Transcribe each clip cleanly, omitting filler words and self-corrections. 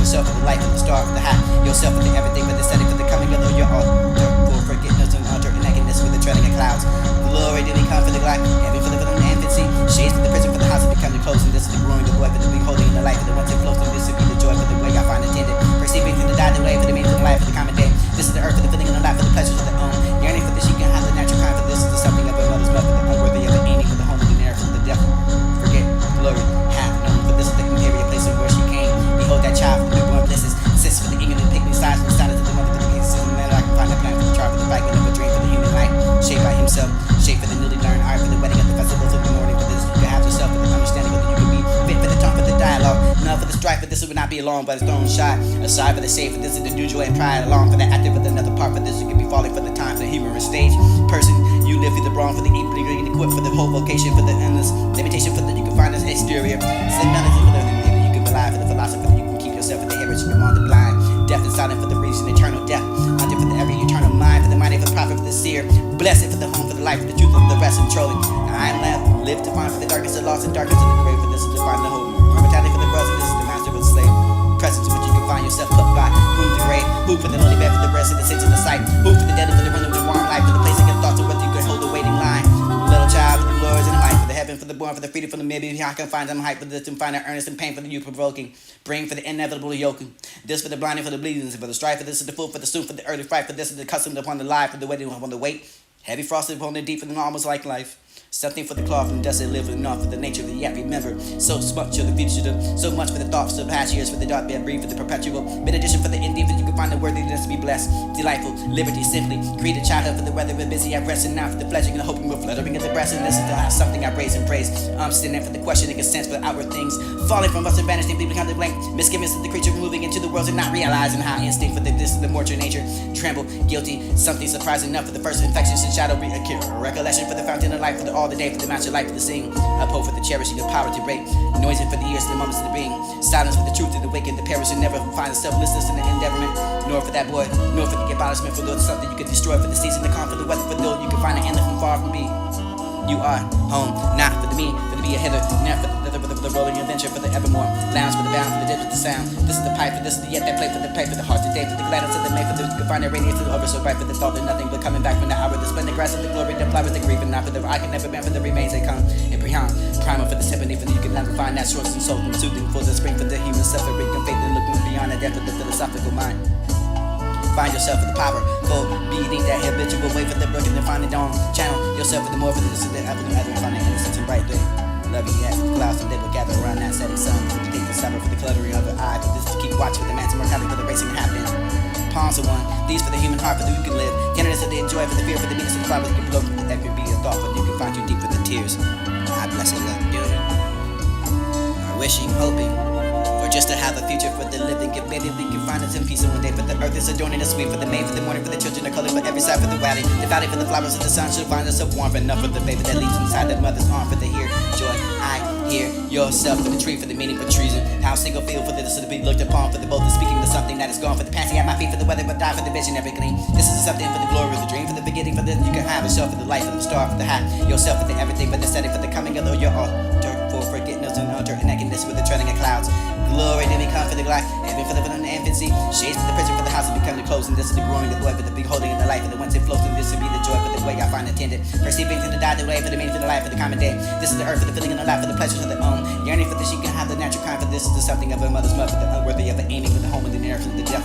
yourself for the life, for the star, for the hat, yourself for the everything, for the setting, for the coming of your altar, for forgiveness and altar, and nakedness with the treading of clouds. Glory to me, come for the light, heaven for the villain and infancy, shades for the prison, for the house, and become the closing. This is the growing, the boy, for the beholding, the life, for the ones that flows through. This will be the joy, for the way I find intended, perceiving through the die, the way, for the meaning of the life, for the common day. This is the earth, for the feeling of the life, for the pleasures of the own, yearning for this, you can have the natural kind, for this is the something of a mother's love, for the unworthy of the aiming, for the home of the narrative, for the devil. Forget, glory, have known, for this is the imperial place of where she came. Behold that child, for the newborn blisses, sis for the England and pygmy size, for the silence of the mother, for the cases of the man, I can find a plan for the chart, for the fragment of a dream, for the human life, shaped by himself, shaped for the newly learned art, for the wedding of the festivals of the morning, for this you can have yourself, for the understanding of that you can be fit for the tongue, for the dialogue, none for the strife, but this would not be alone, but it's thrown shy, aside for the safe, for this is the new joy and pride, along for the active with another part, for this you can be falling for the time, for the humorous stage, person, you live through the brawn, for the equally equipped, for the whole vocation, for the endless limitation, for the you can find this exterior, similarity for the maybe you can rely for the philosopher, you can keep yourself for the heritage, you can on the blind, death and silent for the reason, eternal death, hunted for the every eternal mind, for the mighty, for the prophet, for the seer, blessed for the home, for the life, for the truth, of the rest, and trolling. I am left, live to find for the darkest, the lost, and darkest of the grave, for this is to find the hope. Mortality for the brother, this is the master of the slave. Presence in which you can find yourself put by whom the grave, who for the lonely bed, for the rest of the sense of the sight, who for the dead, and for the run of the warm life, for the place of your thoughts, and whether you can hold the waiting line. Little child for the glories and life, for the heaven, for the born, for the freedom, for the maybe I can find them hype, for the to find the earnest and pain, for the you provoking, bring for the inevitable yoking. This for the blinding, for the bleeding, for the strife, for this is the food, for the soup, for the early fright, for this is the custom upon the life, for the waiting upon the weight, heavy frosted upon the deep, for the almost like life. Something for the cloth and dust that live enough for the nature of the yet remember. So much of the future, so much for the thoughts of past years, for the dark bed breathe, for the perpetual benediction, for the indifferent you can find the worthiness to be blessed, delightful, liberty simply, create a childhood for the weather, we're busy at resting now for the pleasure and the hoping we're fluttering at the breast, and this is the last something I raise and praise. I'm standing for the questioning consents for outward things, falling from us and vanishing, deeply behind the blank, misgivings of the creature moving into the world and not realizing how instinct for this is the mortal nature, tremble, guilty, something surprising enough for the first infections and shadow recollection for the fountain of life, for the all the day, for the master life, for the sing, uphold for the cherishing of power to break, noising for the ears, the moments of the being, silence for the truth to the wicked, the perish and never find the selflessness in the endeavorment, nor for that boy, nor for the abolishment, for those something you can destroy, for the season, the calm, for the weather, for those you can find an endless from far from me. You are home, not for the me, for the be a hither, not for the rolling adventure, for the evermore, lounge for the bound, for the dip with the sound. This is the pipe, for this is the yet that play, for the pay, for the heart today, for the gladness of the May, for the you can find a radiance to the over so bright, for the thought of nothing but coming back from the hour, the splendid grass of the glory, the fly with the grief, and not for the I can never bend for the remains they come, and beyond, primer for the symphony, for the you can never find that source and soul, and soothing for the spring, for the human suffering, and faith and looking beyond the depth of the philosophical mind. Find yourself for the power, full beating that habitual way for the broken and find it on channel yourself for the more for the distant avenue, and find the innocence and bright day. Loving yes, the clouds and they will gather around that setting sun. For the think the summer for the cluttering of the eye, for this to keep watch for the man's mortality for the racing happening. Palms of one, these for the human heart, for the you can live. Tenderness of the enjoy, for the fear, for the meanness of the flowers you can blow, for that could be a thought, for you can find you deep for the tears. I bless it, love, dude. Are wishing, hoping. Or just to have a future for the living, if maybe we can find us in peace in one day. For the earth is adorning the sweet, for the May, for the morning, for the children are colored, for every side, for the valley for the flowers of the sun should find us up warm enough for the baby that leaps inside the mother's arm, for the here joy. I hear yourself for the tree, for the meaning, for treason. How single feel for this to be looked upon, for the both of speaking to something that is gone, for the passing at my feet, for the weather but die, for the vision every gleam. This is something for the glory of the dream, for the beginning, for the you can have yourself, for the life, for the star, for the hat, yourself, for the everything, for the setting, for the coming of your altar, for forgetting and altar, and nakedness with the treading of clouds. Glory to me, come for the life, heaven for the infancy, shades for the prison, for the house to become the closing. This is the growing, the boy, for the beholding in the life, for the ones that flow through. This will be the joy, for the way I find intended, perceiving through the die, the way, for the meaning, for the life, for the common day. This is the earth, for the feeling in the life, for the pleasures of the own, yearning for this you can have the natural kind, for this is the something of a mother's love, for the unworthy of the aiming, for the home of the narrative, for the death.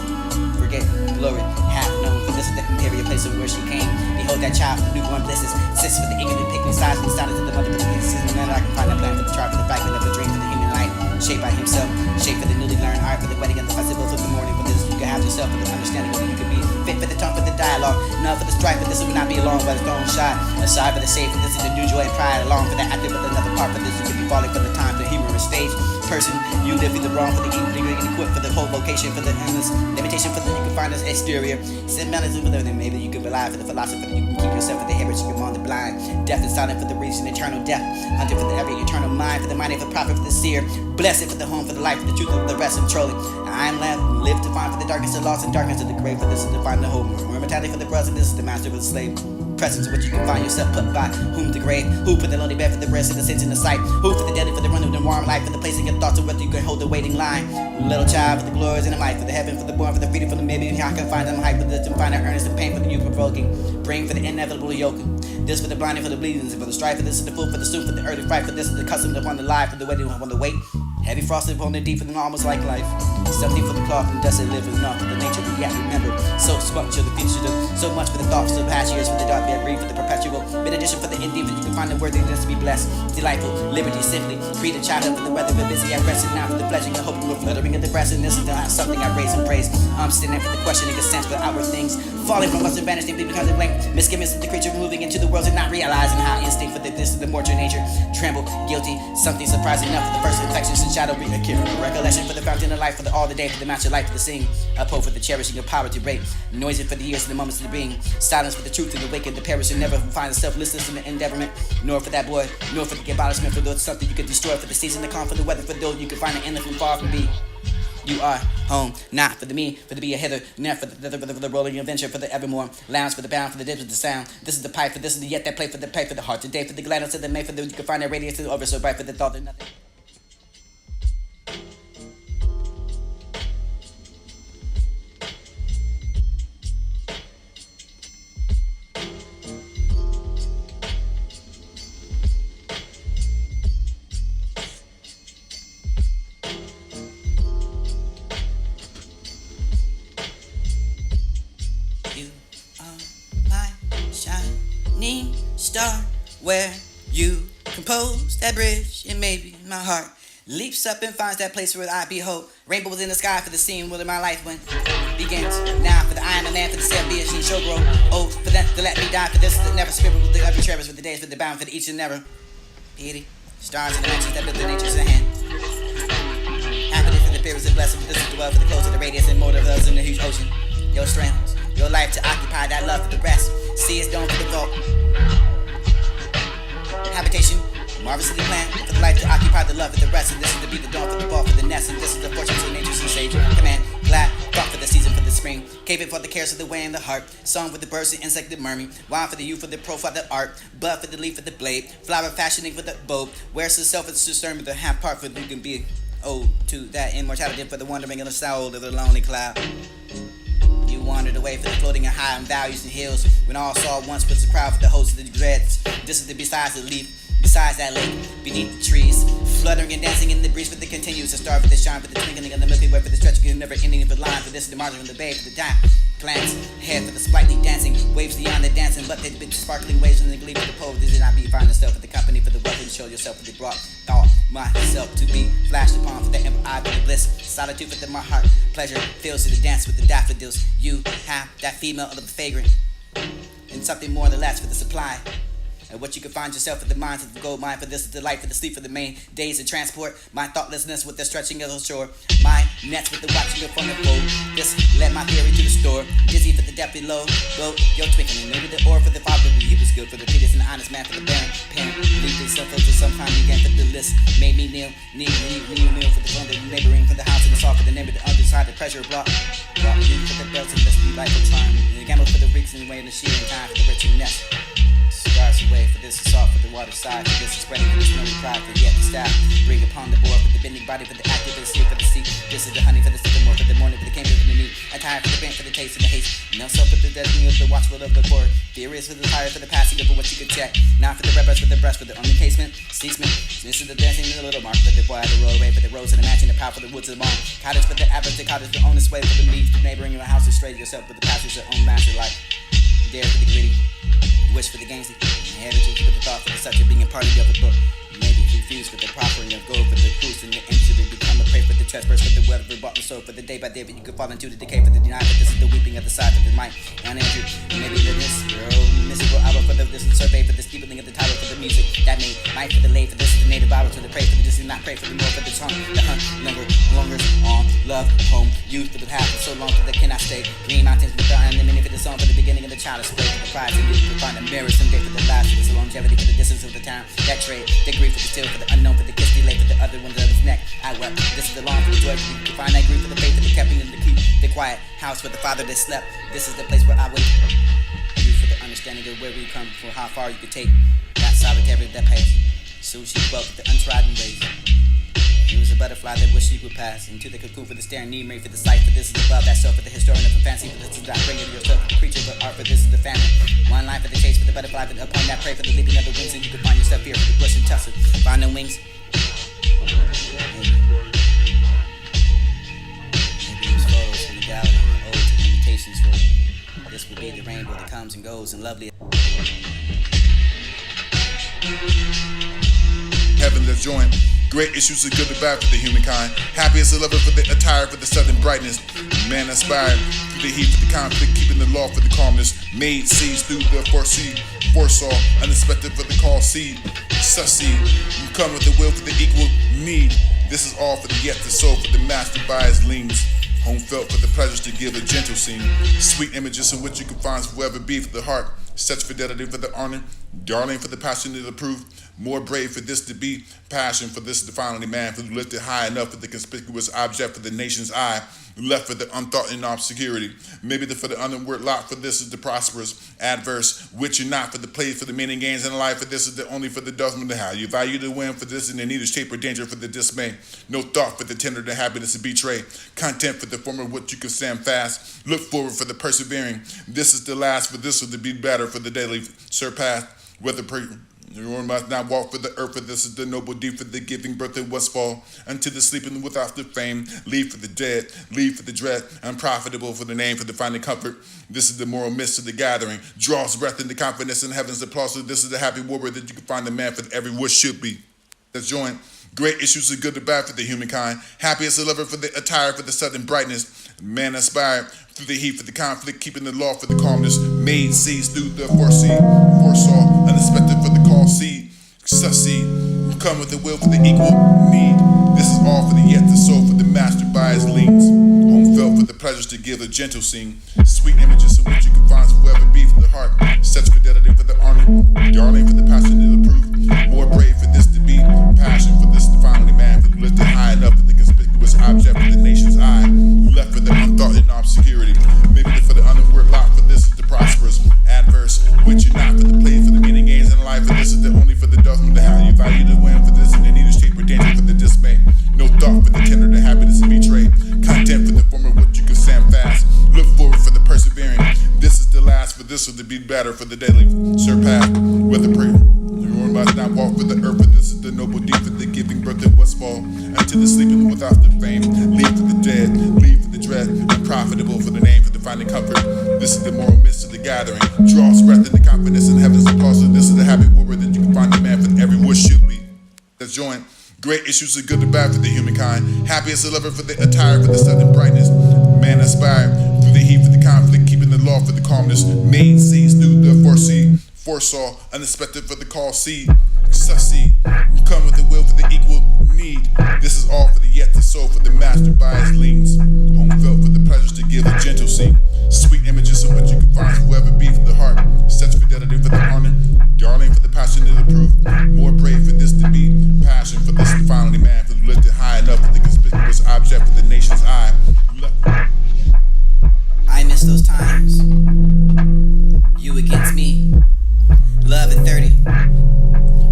Forget, glory, half known, for this is the imperial place of where she came. Behold that child, for the newborn blisses, sis for the England and pygmy size, and the silence of the mother, for the pieces, and then I can find a plan for the chart, for the fragment of a dream, for the human life, shaped by himself, shaped for the newly learned art, for the wedding of the festivals of the morning, for this you can have yourself, for the understanding of you can be fit for the tongue, for the dialogue, none for the strife, but this will not be alone, but it's thrown shy, aside for the safe, for this is the new joy and pride, along for the active with another part, for this you can be falling from the time, the humorous stage, person, you live through the wrong, for the equally equipped, for the whole vocation, for the endless limitation, for the you can find us exterior, similarity with everything, maybe you can rely for the philosopher, you can keep yourself for the heritage, you can on the blind, death and silent for the reason, eternal death, hunted for the every eternal mind, for the mighty, for the prophet, for the seer, blessed for the home, for the life, for the truth, of the rest, and trolling. I am left, live to find for the darkness, the lost and darkness of the grave, for this is to find the hope, mortality for the brothers, and this is the master of the slave. presence of what you can find yourself put by whom the grave, who put the lonely bed for the rest of the sins in the sight, who for the deadly for the run of the warm life, for the place in your thoughts of whether you can hold the waiting line. Little child for the glories and the might, for the heaven, for the born, for the freedom, for the maybe I can find them hype, for the to find the earnest and pain for the youth provoking, bring for the inevitable yoking. This for the blinding, for the bleedings, for the strife, for this is the food, for the soup, for the early fright, for this is the custom upon the life, for the wedding upon the weight. Heavy frosted upon the deep, for them almost like life. Something for the cloth and dust that live enough for the nature we yet remember. So much of the future, so much for the thoughts of past years, for the dark bed breathe, for the perpetual benediction, for the indeed, that you can find the worthiness to be blessed, delightful, liberty simply. Free the childhood for the weather, but busy at rest, and now for the pledging and hoping, we're fluttering at the breast, and this is not something I raise and praise. I'm standing for the questioning consent for outward things, falling from us and vanishing, because of blank misgivings of the creature moving into the world and not realizing how instinct for this is the mortal nature. Tremble, guilty, something surprising enough for the first infections and shadow being a cure. Recollection for the fountain of life, for the all the day, for the master life, for the sing. Uphold for the cherishing of power to break. Noisy for the years and the moments of the being. Silence for the truth and the wake and the perish and never find the selflessness in the endeavorment. Nor for that boy, nor for the abolishment, for those something you could destroy, for the season to come, for the weather, for those you can find an endless from far from me. You are home, not for the me, for the be a hither, not for the rolling adventure, for the evermore, lounge for the bound, for the dips of the sound. This is the pipe, for this is the yet that play, for the pay, for the heart today, for the gladness of the May, for the you can find that radiance over so bright, for the thought that nothing. You are my shining star, where you compose that bridge, and maybe my heart leaps up and finds that place where I behold rainbows in the sky for the scene where my life went begins. Now for the I am a man, for the self be a she shall grow old, for that to let me die, for this that never spirit with the every treasures, for the days, for the bound, for the each and never piety, stars and dimensions that built the nature's in hand. Happiness for the periods of blessing, for this is the world, for the close of the radius and motor of those in the huge ocean. Your strength, your life to occupy that love for the rest. See it's done for the vault. Habitation, marvelously planned for the life to occupy the love of the rest. And this is to be the dawn for the ball for the nest. And this is the fortune of nature's sage. Command, glad, thought for the season for the spring. Cave it for the cares of the way and the heart. Song for the birds and insect the murmur. Wine for the youth for the profile the art. Bud for the leaf for the blade. Flower fashioning for the bulb. Where's the self it's discernment the half part for you can be ode to that immortality for the wandering of the soul of the lonely cloud. You wandered away for the floating and high in valleys and hills. When all saw once was the crowd for the host of the dreads. This is the besides the leaf, besides that lake, beneath the trees, fluttering and dancing in the breeze for the continuous, the star for the shine, for the twinkling of the Milky Way, for the stretching and never ending for the line, for this is the margin of the bay, for the dime. Plants, head for the sprightly dancing, waves beyond the dancing, but they big sparkling waves in the glee for the pole. This did not be find yourself for the company, for the wealth, and show yourself for the brought thought myself to be flashed upon for the eye for the bliss, solitude for the my heart, pleasure fills to the dance with the daffodils. You have that female of the vagrant, and something more than less for the supply. And what you can find yourself at the minds of the gold mine, for this is the life for the sleep for the main days of transport. My thoughtlessness with the stretching of the shore. My nets with the watching of from the boat. This led my theory to the store. Dizzy for the depth below. Boat, your twinkling. Maybe the ore for the father. He was good for the fetus and the honest man for the baron. Parent, leave this stuff to sometime again for the list. Made me kneel for the thunder. Neighboring for the house and the soft for the neighbor. The underside, the pressure block. Brought you for the belts and the speed life of time. The gamble for the reeks and way in the sheet and time for the rich nest. Stars away, for this is salt for the water side, for this is spreading for the snowy pride, for yet the staff. Bring upon the board for the bending body, for the active, for the sleep, for the seat. This is the honey for the sycamore, for the morning, for the cane, for the meat. Attire for the bent, for the taste, and the haste. No self for the destiny of the watchful of the core. Furious for the tire, for the passing of what you could check. Now for the rebels, for the breast, for the only casement. Ceasement. This is the dancing in the little mark, for the boy at the roadway, for the rose and the matching the power for the woods of the barn. Cottage for the average, the cottage, the honest way for the meat, the neighboring your house is straight yourself, for the passage your own master life. Dare for the greedy. Wish for the gangster, inheritance for the thought for the such a being a party of the book. Maybe refused for the proffering of gold for the cruise and the injury become a prey for the trespass for the weather bought and sold for the day by day, but you could fall into the decay for the denial. But this is the weeping of the side for the might uninjured. Maybe the miserable hour for the distant survey for the steepling of the title for the music that made might for the lay for this is the native hour for the pray for the distant not pray for the more for the tongue the hunt longer on love home youth for the half for so long for the cannot stay green mountains with the unlimited for the song for the beginning of the child is play for the prize and you can find a mirror someday for the last for the longevity for the distance of the time that trade the grief for the still for the unknown for the kiss delay for the other one of his neck I wept this is the long for the joy for the find that grief for the faith for the keeping of the keep the quiet house for the father that slept this is the place where I wait you for the understanding understanding of where we come from, how far you could take that solitary that path. So she dwelt with the untrodden ways. It was a butterfly that wished she would pass into the cocoon for the staring need, made for the sight. For this is above that self, for the historian of the fancy. For this is not bringing to yourself the creature, but art. For this is the family. One life for the chase, for the butterfly, for the upon that prey, for the leaping of the wings, and you can find yourself here for the bush and tussle. Find the wings. Maybe it was photos from the gallery, odes and invitations for this will be the rainbow that comes and goes and lovely. Heaven that's joined. Great issues of good and bad for the humankind. Happy as a lover for the attire, for the sudden brightness. Man inspired through the heat, for the conflict, keeping the law for the calmness. Made seeds through the foresaw, unexpected for the call seed. Succeed, you come with the will for the equal need. This is all for the yet to sow, for the master by his leans. Home felt for the pleasures to give a gentle scene. Sweet images in which you can find forever be for the heart. Such fidelity for the honor, darling for the passion to approve. More brave for this to be, passion for this to finally man, for the lifted high enough for the conspicuous object for the nation's eye, left for the unthought in obscurity. Maybe for the unword lot, for this is the prosperous, adverse, which and not for the play, for the meaning gains in life, for this is the only for the doesn't the how. You value the win for this in the need of shape or danger for the dismay. No thought for the tender, the happiness to betray. Content for the former, what you can stand fast. Look forward for the persevering. This is the last, for this is to be better for the daily surpass. Whether you must not walk for the earth, for this is the noble deed for the giving birth and what's fall. Unto the sleeping without the fame, leave for the dead, leave for the dread, unprofitable for the name, for the finding comfort. This is the moral mist of the gathering, draws breath into confidence in heaven's applause. So this is the happy warrior that you can find the man for every wish should be. That's joined. Great issues of good and bad for the humankind. Happy as a lover for the attire, for the sudden brightness. Man inspired through the heat for the conflict, keeping the law for the calmness. Made seeds through the foresaw, unexpected for the call seed. Succeed, you come with the will for the equal need. This is all for the yet to sow, for the master by his leans. Home felt for the pleasures to give a gentle scene. Sweet images in which you can find forever be for the heart. Such fidelity for the honor, darling for the passion to approve. More brave for this to be, passion for this to finally man, for the lifted high enough for the conspicuous object for the nation's eye. Left for the unthought in obscurity. Maybe for the unaware lot, for this is the prosperous, adverse, which you not for the play, for the meaning gains in life, for this is the only for the doesn't the how. You value the win for this in the need of shape or danger for the dismay. No thought for the tender, the happiness to betray. Content for the former, what you can stand fast. Look forward for the persevering. This is the last, for this will to be better for the daily surpass. Whether prayer, you must not walk for the earth, for this is the noble deed for the giving birth and what's fall. Unto the sleeping without the fame, leave for the dead, leave for the dread, unprofitable for the name, for the finding comfort. This is the moral mist of the gathering, draws breath into confidence in heaven's applause. So this is the happy warrior that you can find the man for every wish should be. That's joined. Great issues of good and bad for the humankind. Happy as a lover for the attire, for the sudden brightness. Man inspired through the heat for the conflict, keeping the law for the calmness. Made seeds through the foresaw, unexpected for the call seed. Succeed, you come with the will for the equal need. This is all for the yet to sow, for the master by his leans. Home felt for the pleasures to give a gentle scene. Sweet images in which you can find forever be for the heart. Such fidelity for the honor, darling for the passion to approve. More brave for this to be, passion for this to finally man, for the lifted high enough for the conspicuous object for the nation's eye. I miss those times. You against me. Love at 30.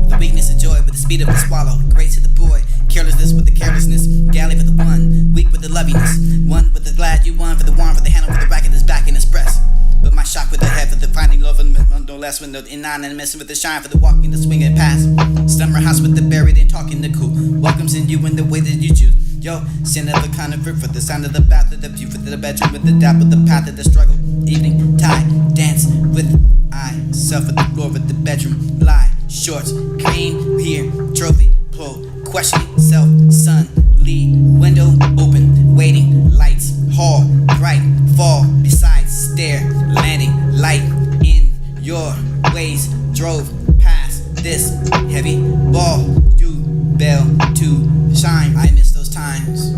With the weakness of joy, with the speed of the swallow. Grace to the boy. Carelessness with the carelessness. Galley for the one. Weak with the loviness. One with the glad you won. For the warm, for the handle, for the racket that's back in his breast. But my shock with the head, for the finding love, and no less when the in nine and messing with the shine, for the walking, the swinging past. Summer house with the buried and talking the cool. Welcomes in you in the way that you choose. Yo, sin of the kind of for the sound of the bath of the view, for the bedroom with the dap of the path of the struggle. Evening, tie, dance with I, self at the floor with the bedroom. Lie, shorts, cream, here, trophy, pull, questioning, self, sun, lead, window, open, waiting, lights, hall, bright, fall, besides, stare, landing, light, in your ways, drove past this heavy ball, you bell to shine. I miss those times.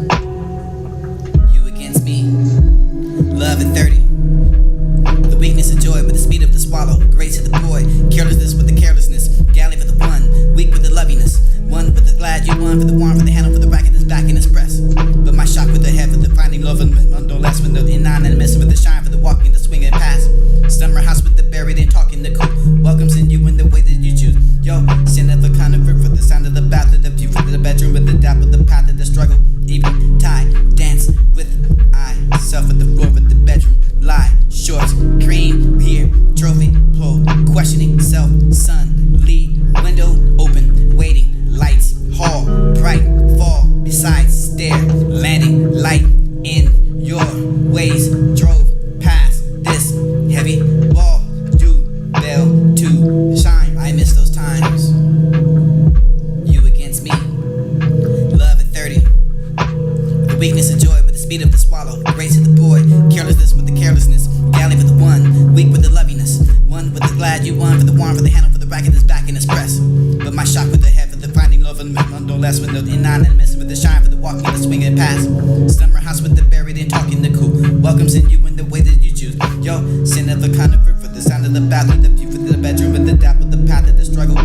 You against me. Love at 30. The weakness of joy with the speed of the swallow. Grace to the boy. Carelessness with the carelessness. Galley for the one. Weak with the loviness. One with the glad you won. For the warm, for the handle, for the racket that's back in his breast. But my shock with the head, for the finding love and no less when the in nine and messing with the shine, for the walking, the swinging past. Summer house with the buried and talking the Shedding light in your ways. Drove past this heavy wall. You fail to shine. I miss those times. You against me. Love at 30. The weakness of joy with the speed of the swallow. Grace of the boy. Carelessness with the carelessness. Galley for the one. Weak with the loviness. One with the glad you won. For the warm, for the handle, for the racket that's back in his press. But my shock with the head for the finding love and no less with the in-nine and missing with the shine for the walking and the swinging past. Summer house with the buried and talking the cool. Welcomes in you in the way that you choose. Yo, sin of a kind of fruit for the sound of the bathroom, the view for the bedroom with the dap with the path of the struggle.